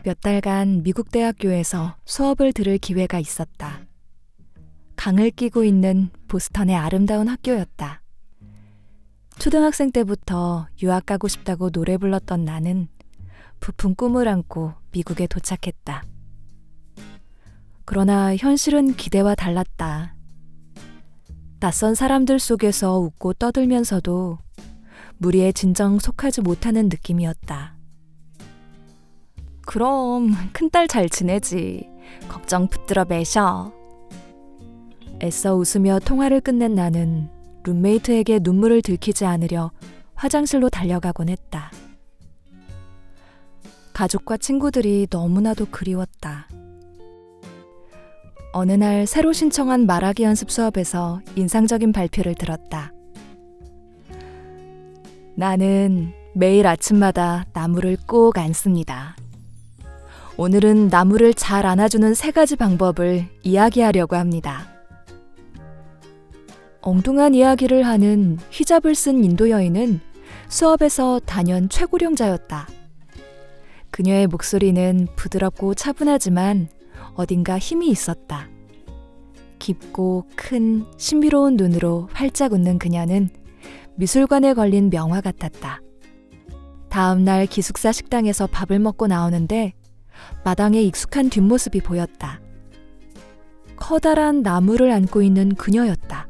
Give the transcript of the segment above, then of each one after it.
몇 달간 미국 대학교에서 수업을 들을 기회가 있었다. 강을 끼고 있는 보스턴의 아름다운 학교였다. 초등학생 때부터 유학 가고 싶다고 노래 불렀던 나는 부푼 꿈을 안고 미국에 도착했다. 그러나 현실은 기대와 달랐다. 낯선 사람들 속에서 웃고 떠들면서도 무리에 진정 속하지 못하는 느낌이었다. 그럼 큰딸 잘 지내지. 걱정 붙들어 매셔. 애써 웃으며 통화를 끝낸 나는 룸메이트에게 눈물을 들키지 않으려 화장실로 달려가곤 했다. 가족과 친구들이 너무나도 그리웠다. 어느 날 새로 신청한 말하기 연습 수업에서 인상적인 발표를 들었다. 나는 매일 아침마다 나무를 꼭 안습니다. 오늘은 나무를 잘 안아주는 3가지 방법을 이야기하려고 합니다. 엉뚱한 이야기를 하는 히잡을 쓴 인도 여인은 수업에서 단연 최고령자였다. 그녀의 목소리는 부드럽고 차분하지만 어딘가 힘이 있었다. 깊고 큰 신비로운 눈으로 활짝 웃는 그녀는 미술관에 걸린 명화 같았다. 다음 날 기숙사 식당에서 밥을 먹고 나오는데 마당에 익숙한 뒷모습이 보였다. 커다란 나무를 안고 있는 그녀였다.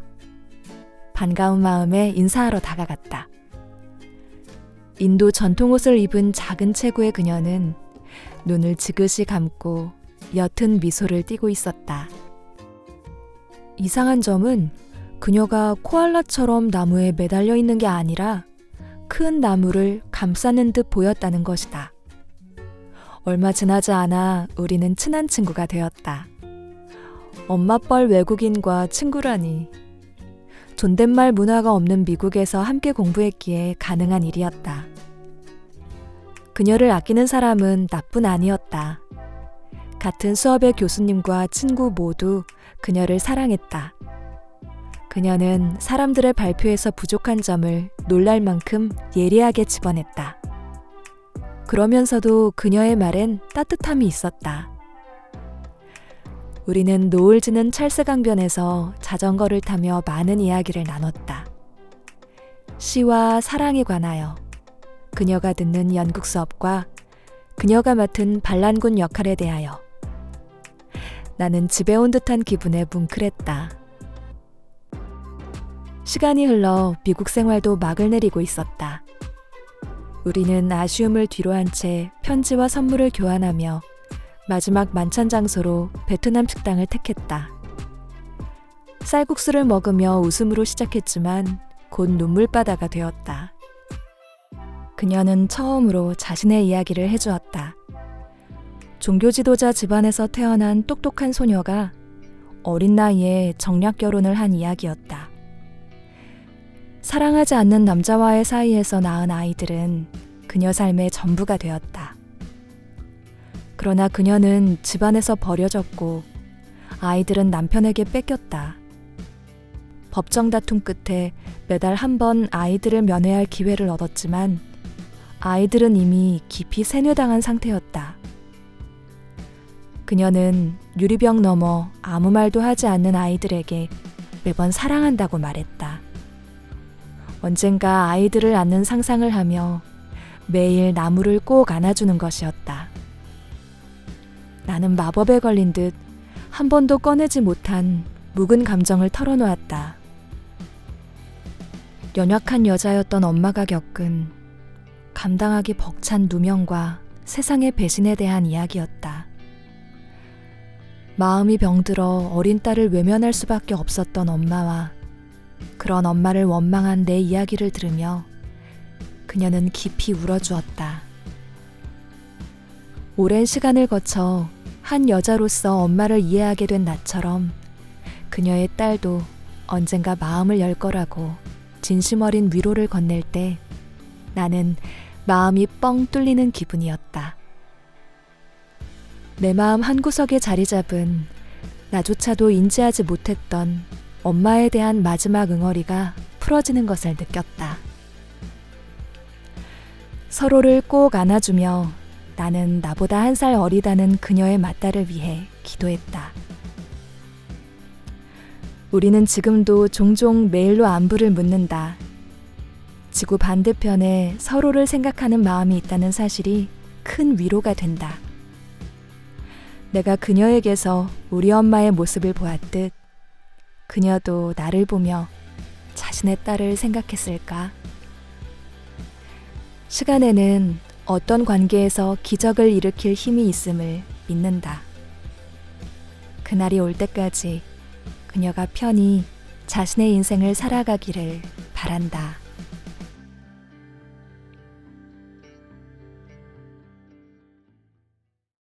반가운 마음에 인사하러 다가갔다. 인도 전통옷을 입은 작은 체구의 그녀는 눈을 지그시 감고 옅은 미소를 띠고 있었다. 이상한 점은 그녀가 코알라처럼 나무에 매달려 있는 게 아니라 큰 나무를 감싸는 듯 보였다는 것이다. 얼마 지나지 않아 우리는 친한 친구가 되었다. 엄마뻘 외국인과 친구라니. 존댓말 문화가 없는 미국에서 함께 공부했기에 가능한 일이었다. 그녀를 아끼는 사람은 나뿐 아니었다. 같은 수업의 교수님과 친구 모두 그녀를 사랑했다. 그녀는 사람들의 발표에서 부족한 점을 놀랄 만큼 예리하게 집어냈다. 그러면서도 그녀의 말엔 따뜻함이 있었다. 우리는 노을 지는 찰스 강변에서 자전거를 타며 많은 이야기를 나눴다. 시와 사랑에 관하여, 그녀가 듣는 연극 수업과 그녀가 맡은 반란군 역할에 대하여. 나는 집에 온 듯한 기분에 뭉클했다. 시간이 흘러 미국 생활도 막을 내리고 있었다. 우리는 아쉬움을 뒤로한 채 편지와 선물을 교환하며 마지막 만찬 장소로 베트남 식당을 택했다. 쌀국수를 먹으며 웃음으로 시작했지만 곧 눈물바다가 되었다. 그녀는 처음으로 자신의 이야기를 해주었다. 종교 지도자 집안에서 태어난 똑똑한 소녀가 어린 나이에 정략 결혼을 한 이야기였다. 사랑하지 않는 남자와의 사이에서 낳은 아이들은 그녀 삶의 전부가 되었다. 그러나 그녀는 집안에서 버려졌고 아이들은 남편에게 뺏겼다. 법정 다툼 끝에 매달 한 번 아이들을 면회할 기회를 얻었지만 아이들은 이미 깊이 세뇌당한 상태였다. 그녀는 유리병 너머 아무 말도 하지 않는 아이들에게 매번 사랑한다고 말했다. 언젠가 아이들을 안는 상상을 하며 매일 나무를 꼭 안아주는 것이었다. 나는 마법에 걸린 듯 한 번도 꺼내지 못한 묵은 감정을 털어놓았다. 연약한 여자였던 엄마가 겪은 감당하기 벅찬 누명과 세상의 배신에 대한 이야기였다. 마음이 병들어 어린 딸을 외면할 수밖에 없었던 엄마와 그런 엄마를 원망한 내 이야기를 들으며 그녀는 깊이 울어주었다. 오랜 시간을 거쳐 한 여자로서 엄마를 이해하게 된 나처럼 그녀의 딸도 언젠가 마음을 열 거라고 진심 어린 위로를 건넬 때 나는 마음이 뻥 뚫리는 기분이었다. 내 마음 한구석에 자리 잡은 나조차도 인지하지 못했던 엄마에 대한 마지막 응어리가 풀어지는 것을 느꼈다. 서로를 꼭 안아주며 나는 나보다 1살 어리다는 그녀의 맞딸을 위해 기도했다. 우리는 지금도 종종 메일로 안부를 묻는다. 지구 반대편에 서로를 생각하는 마음이 있다는 사실이 큰 위로가 된다. 내가 그녀에게서 우리 엄마의 모습을 보았듯 그녀도 나를 보며 자신의 딸을 생각했을까? 시간에는 어떤 관계에서 기적을 일으킬 힘이 있음을 믿는다. 그날이 올 때까지 그녀가 편히 자신의 인생을 살아가기를 바란다.